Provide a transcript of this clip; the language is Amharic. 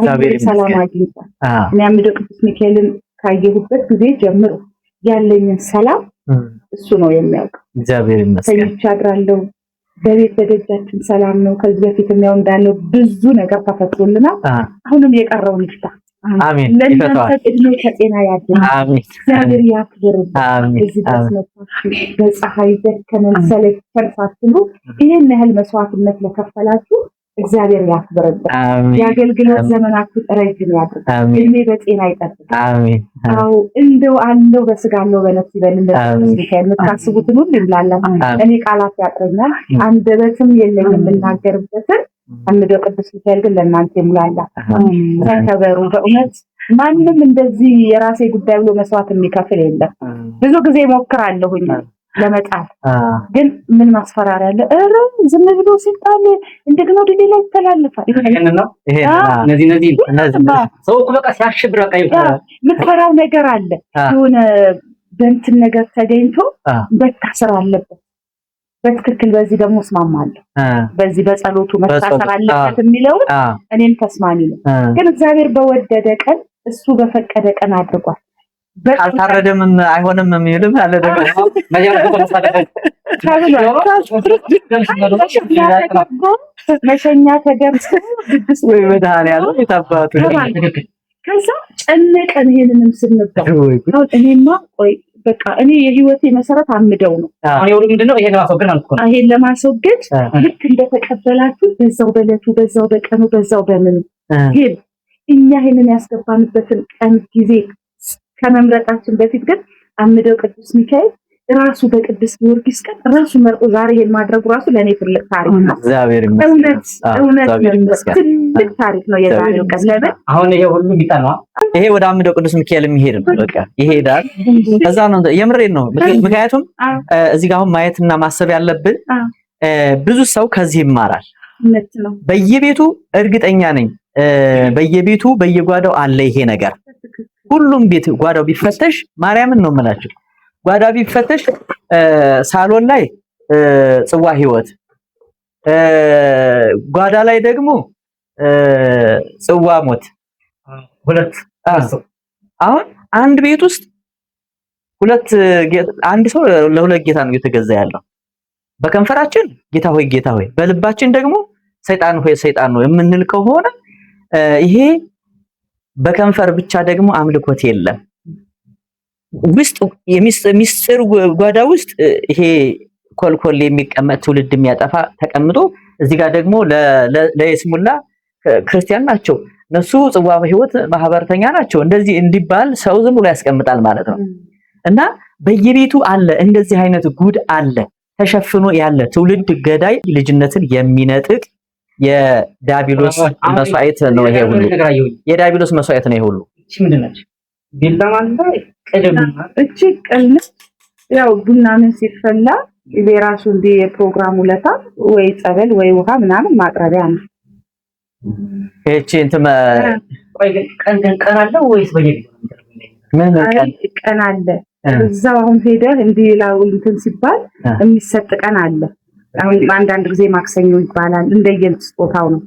ዛሬ ሰላም አግኝቷል። እኔ አምደው ቅዱስ ሚካኤልን ካየሁበት ጊዜ ጀምሮ ያለኝን ሰላም እሱ ነው የሚያውቀው። እግዚአብሔር ይመስገን። ተኝቼ አድራለሁ። በቤት በደጃችን ሰላም ነው። ከዚህ በፊትም ያው እንዳለው ብዙ ነገር ተፈጥሮልናል። አሁንም የቀረውን ይፍታ። አሜን። ለእናንተ እድሜ ከጤና ያድል። አሜን። እግዚአብሔር ያክብርልን። አሜን። እዚህ ድረስ መጥታችሁ በፀሐይ ደከመን ሰለቸን ሳትሉ ይሄን ያህል መስዋዕትነት ለከፈላችሁ እግዚአብሔር ያክብርልን። የአገልግሎት ዘመናችሁ ረጅም ያድርግ። እድሜ በጤና ይጠብቅ። አሜን። አዎ እንደው አለው በስጋ አለው በነፍስ ይበልልን። ሚካኤል የምታስቡትን ሁሉ ይምላል። እኔ ቃላት ያጥረኛል፣ አንደበትም የለኝም የምናገርበትን። አምደው ቅዱስ ሚካኤል ግን ለእናንተ ይሙላላ። ተከበሩ። በእውነት ማንም እንደዚህ የራሴ ጉዳይ ብሎ መስዋዕት የሚከፍል የለም። ብዙ ጊዜ ሞክራለሁኝ ለመጣል፣ ግን ምን ማስፈራሪያ አለ? እረ ዝም ብሎ ሲጣል እንደገና ወደ ሌላ ይተላለፋል። እነዚህ ሰው በቃ ሲያሽብር በቃ የምትፈራው ነገር አለ። የሆነ በእንትን ነገር ተገኝቶ መታሰር አለበት። በትክክል በዚህ ደግሞ እስማማለሁ። በዚህ በጸሎቱ መታሰር አለበት የሚለውን እኔም ተስማሚ ነው። ግን እግዚአብሔር በወደደ ቀን እሱ በፈቀደ ቀን አድርጓል። አልታረደም አይሆንም የሚልም አለ ደግሞ መሸኛ ተገርሶ ድግስ ወይ መድኃኒዓለም የታባቱ ከዛ ጨነቀን። ይሄንንም ስንባል እኔማ ቆይ በቃ እኔ የህይወቴ መሰረት አምደው ነው። አሁን ይሁን ምንድነው ይሄን ለማስወገድ ማለት ነው። ይሄን ለማስወገድ ልክ እንደተቀበላችሁ በዛው በለቱ በዛው በቀኑ በዛው በምኑ ግን እኛ ይሄንን ያስገባንበትን ቀን ጊዜ ከመምረጣችን በፊት ግን አምደው ቅዱስ ሚካኤል ራሱ በቅዱስ ጊዮርጊስ ቀን ራሱ መርጦ ዛሬ ይሄን ማድረጉ ራሱ ለኔ ትልቅ ታሪክ ነው። እግዚአብሔር ይመስገን። እውነት ትልቅ ታሪክ ነው የዛሬው ቀን። ለምን አሁን ይሄ ሁሉ ቢጣና ይሄ ወደ አምደው ቅዱስ ሚካኤል የሚሄድ ነው። በቃ ይሄዳል። ከዛ ነው የምሬን ነው። ምክንያቱም እዚህ ጋር አሁን ማየትና ማሰብ ያለብን ብዙ ሰው ከዚህ ይማራል። እውነት ነው። በየቤቱ እርግጠኛ ነኝ በየቤቱ በየጓዳው አለ ይሄ ነገር። ሁሉም ቤት ጓዳው ቢፈተሽ ማርያምን ነው የምላችሁ፣ ጓዳው ቢፈተሽ ሳሎን ላይ ጽዋ ህይወት፣ ጓዳ ላይ ደግሞ ጽዋ ሞት ሁለት። አሁን አንድ ቤት ውስጥ ሁለት አንድ ሰው ለሁለት ጌታ ነው እየተገዛ ያለው። በከንፈራችን ጌታ ሆይ ጌታ ሆይ፣ በልባችን ደግሞ ሰይጣን ሆይ ሰይጣን ነው የምንል ከሆነ ይሄ በከንፈር ብቻ ደግሞ አምልኮት የለም። ውስጥ የሚስጥር ጓዳ ውስጥ ይሄ ኮልኮል የሚቀመጥ ትውልድ የሚያጠፋ ተቀምጦ እዚህ ጋር ደግሞ ለይስሙላ ክርስቲያን ናቸው እነሱ ጽዋ ህይወት ማህበርተኛ ናቸው እንደዚህ እንዲባል ሰው ዝም ብሎ ያስቀምጣል ማለት ነው። እና በየቤቱ አለ እንደዚህ አይነት ጉድ አለ ተሸፍኖ ያለ ትውልድ ገዳይ ልጅነትን የሚነጥቅ የዳቢሎስ መስዋዕት ነው ይሄ ሁሉ። የዳቢሎስ መስዋዕት ነው ይሄ ሁሉ። እቺ ምንድነች? ቢላማንታ ቀደምና እቺ ቀል ያው ቡና ምን ሲፈላ የራሱ እንደ የፕሮግራሙ ለታ ወይ ጸበል ወይ ውሃ ምናምን ማቅረቢያ ነው። እቺ እንትን ቆይ ቀን አለ ወይስ በየጊዜው ምን ቀን አለ? እዛው አሁን ሄደህ እንዲህ ላው እንትን ሲባል የሚሰጥ ቀን አለ። አሁን አንዳንድ ጊዜ ማክሰኞ ይባላል እንደየስጦታው ነው።